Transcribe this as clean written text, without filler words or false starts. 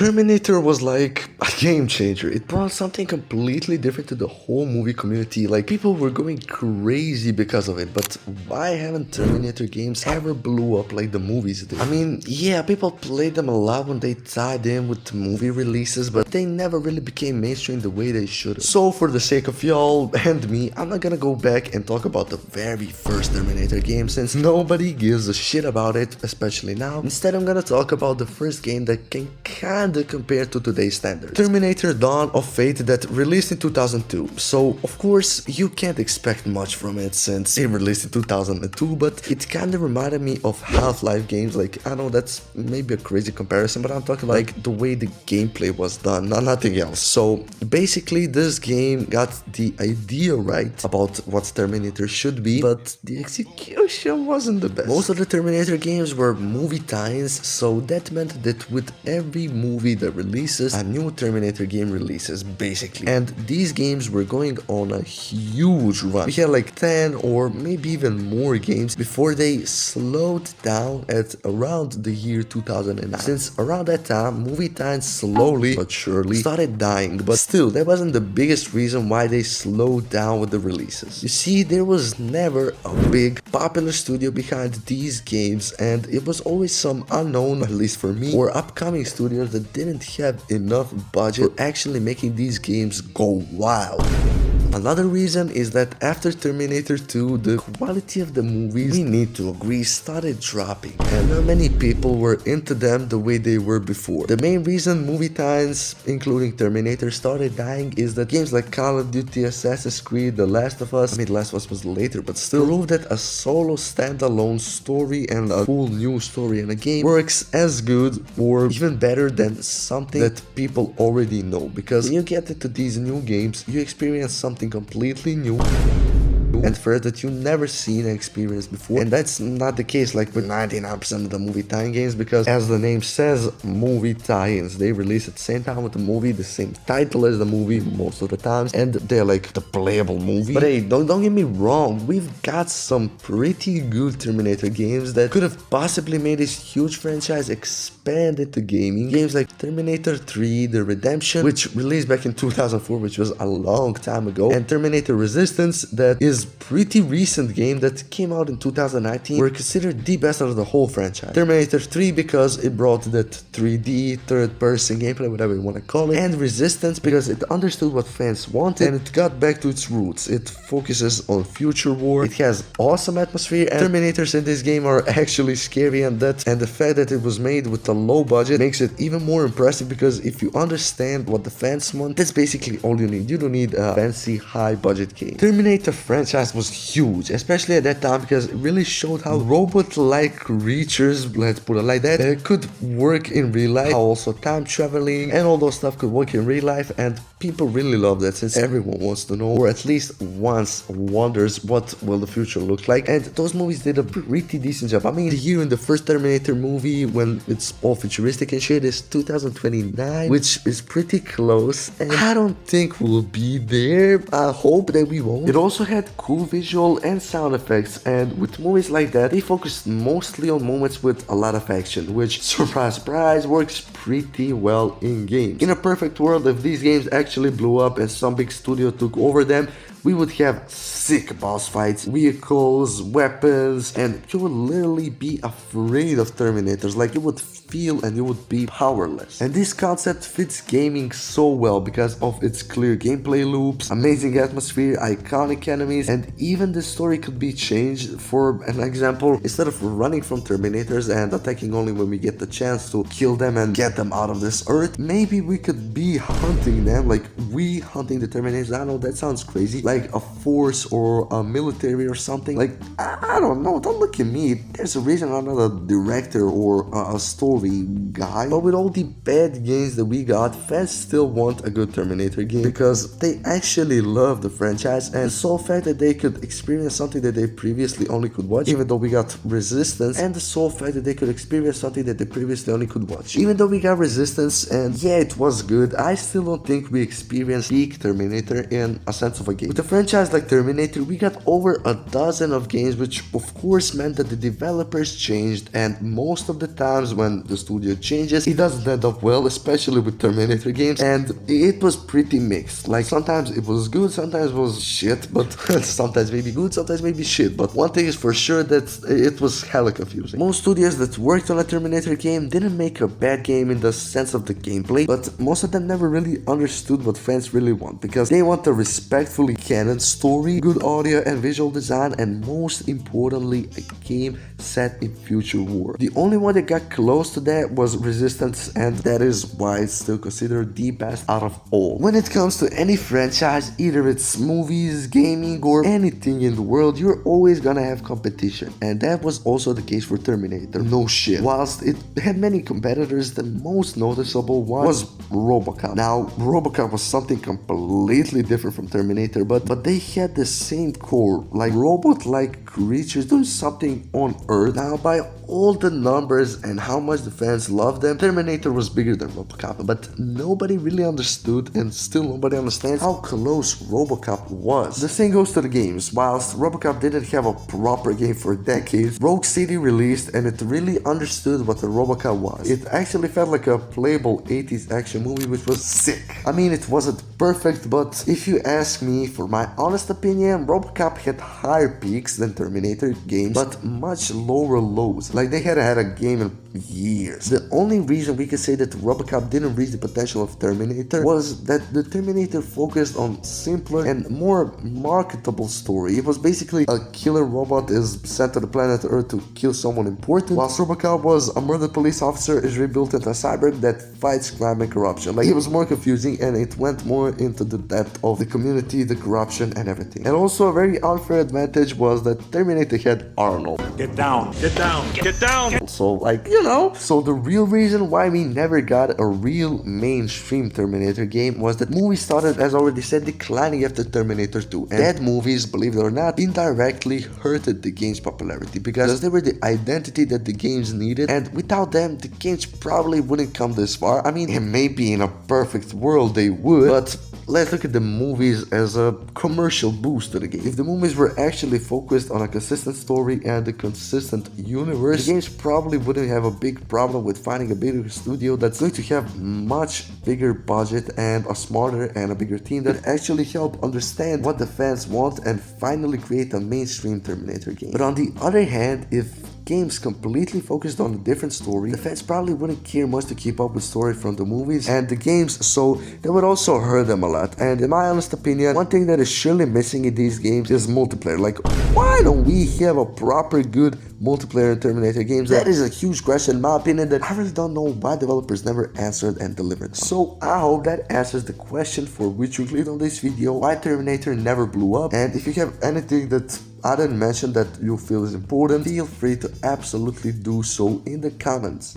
Terminator was like a game changer. It brought something completely different to the whole movie community. Like, people were going crazy because of it. But why haven't Terminator games ever blew up like the movies did? I mean, yeah, people played them a lot when they tied in with movie releases, but they never really became mainstream the way they should have. So for the sake of y'all and me, I'm not gonna go back and talk about the very first Terminator game, since nobody gives a shit about it, especially now. Instead, I'm gonna talk about the first game that can kinda compare to today's standards. Terminator Dawn of Fate, that released in 2002. So of course you can't expect much from it since it released in 2002, but it kinda reminded me of Half-Life games. Like, I know that's maybe a crazy comparison, but I'm talking about like the way the gameplay was done, nothing else. So basically this game got the idea right about what Terminator should be, but the execution wasn't the best. Most of the Terminator games were movie tie-ins, so that meant that with every movie that releases, a new Terminator game releases, basically. And these games were going on a huge run. We had like 10 or maybe even more games before they slowed down at around the year 2009. Since around that time, movie tie-ins slowly but surely started dying, but still, that wasn't the biggest reason why they slowed down with the releases. You see, there was never a big popular studio behind these games, and it was always some unknown, at least for me, or upcoming studios that didn't have enough budget for actually making these games go wild. Another reason is that after Terminator 2, the quality of the movies, we need to agree, started dropping, and not many people were into them the way they were before. The main reason movie tie-ins, including Terminator, started dying is that games like Call of Duty, Assassin's Creed, The Last of Us, I mean, The Last of Us was later, but still, proved that a solo standalone story and a full new story in a game works as good or even better than something that people already know, because when you get into these new games, you experience something completely new and first that you never seen and experienced before. And that's not the case like with 99% of the movie tie-in games, because as the name says, movie tie-ins, they release at the same time with the movie, the same title as the movie most of the times, and they're like the playable movie. But hey, don't get me wrong, we've got some pretty good Terminator games that could have possibly made this huge franchise expand into gaming. Games like Terminator 3, The Redemption, which released back in 2004, which was a long time ago, and Terminator Resistance, that is pretty recent game that came out in 2019, were considered the best out of the whole franchise. Terminator 3 because it brought that 3D, third-person gameplay, whatever you want to call it, and Resistance because it understood what fans wanted and it got back to its roots. It focuses on future war, it has awesome atmosphere, and Terminators in this game are actually scary, and the fact that it was made with a low budget makes it even more impressive, because if you understand what the fans want, that's basically all you need. You don't need a fancy high-budget game. Terminator franchise was huge, especially at that time, because it really showed how robot-like creatures, let's put it like that, could work in real life, how also time traveling and all those stuff could work in real life, and people really love that, since everyone wants to know, or at least once wonders, what will the future look like. And those movies did a pretty decent job. I mean, the year in the first Terminator movie, when it's all futuristic and shit, is 2029, which is pretty close, and I don't think we'll be there. I hope that we won't. It also had cool visual and sound effects, and with movies like that, they focused mostly on moments with a lot of action, which, surprise surprise, works pretty well in games. In a perfect world, if these games actually blew up and some big studio took over them, we would have sick boss fights, vehicles, weapons, and you would literally be afraid of Terminators. Like, you would feel and you would be powerless. And this concept fits gaming so well because of its clear gameplay loops, amazing atmosphere, iconic enemies, and even the story could be changed. For an example, instead of running from Terminators and attacking only when we get the chance to kill them and get them out of this earth, maybe we could be hunting them, like we hunting the Terminators. I know that sounds crazy, like a force or a military or something. Like, I don't know, don't look at me, there's a reason I'm not a director or a story guy. But with all the bad games that we got, fans still want a good Terminator game because they actually love the franchise, and the sole fact that they could experience something that they previously only could watch, even though we got Resistance, and the sole fact that they could experience something that they previously only could watch. Even though we got Resistance, and yeah, it was good, I still don't think we experienced peak Terminator in a sense of a game. With a franchise like Terminator, we got over a dozen of games, which of course meant that the developers changed, and most of the times when the studio changes, it doesn't end up well, especially with Terminator games, and it was pretty mixed. Like, sometimes it was good, sometimes it was shit, but sometimes maybe good, sometimes maybe shit. But one thing is for sure, that it was hella confusing. Most studios that worked on a Terminator game didn't make a bad game in the sense of the gameplay, but most of them never really understood what fans really want, because they want a respectfully canon story, good audio and visual design, and most importantly, a game set in future war. The only one that got close to that was Resistance, and that is why it's still considered the best out of all. When it comes to any franchise, either it's movies, gaming, or anything in the world, you're always gonna have competition, and that was also the case for Terminator. No shit. Whilst it had many competitors, the most noticeable one was Robocop. Now, Robocop was something completely different from Terminator, but they had the same core, like robot-like creatures doing something on Earth. Now, by all the numbers and how much the fans loved them, Terminator was bigger than Robocop, but nobody really understood, and still nobody understands how close Robocop was. The same goes to the games. Whilst Robocop didn't have a proper game for decades, Rogue City released, and it really understood what the Robocop was. It actually felt like a playable 80s action movie, which was sick. I mean, it wasn't perfect, but if you ask me, for my honest opinion, Robocop had higher peaks than Terminator games, but much lower lows. Like, they hadn't had a game in years. The only reason we could say that Robocop didn't reach the potential of Terminator was that the Terminator focused on simpler and more marketable story. It was basically a killer robot is sent to the planet Earth to kill someone important, whilst Robocop was a murdered police officer is rebuilt into a cyborg that fights crime and corruption. Like, it was more confusing, and it went more into the depth of the community, the corruption, and everything. And also a very unfair advantage was that Terminator had Arnold. Get down, get down, get down! So, like, you know, so the real reason why we never got a real mainstream Terminator game was that movies started, as already said, declining after Terminator 2. And that movies, believe it or not, indirectly hurted the game's popularity, because they were the identity that the games needed, and without them, the games probably wouldn't come this far. I mean, maybe in a perfect world they would, but let's look at the movies as a commercial boost to the game. If the movies were actually focused on a consistent story and a consistent universe, the games probably wouldn't have a big problem with finding a bigger studio that's going to have much bigger budget and a smarter and a bigger team that actually help understand what the fans want and finally create a mainstream Terminator game. But on the other hand, if games completely focused on a different story, the fans probably wouldn't care much to keep up with story from the movies and the games, so that would also hurt them a lot. And in my honest opinion, one thing that is surely missing in these games is multiplayer. Like, why don't we have a proper good multiplayer in Terminator games? That is a huge question in my opinion that I really don't know why developers never answered and delivered. So I hope that answers the question for which you clicked on this video, why Terminator never blew up. And if you have anything that I didn't mention that you feel is important, feel free to absolutely do so in the comments.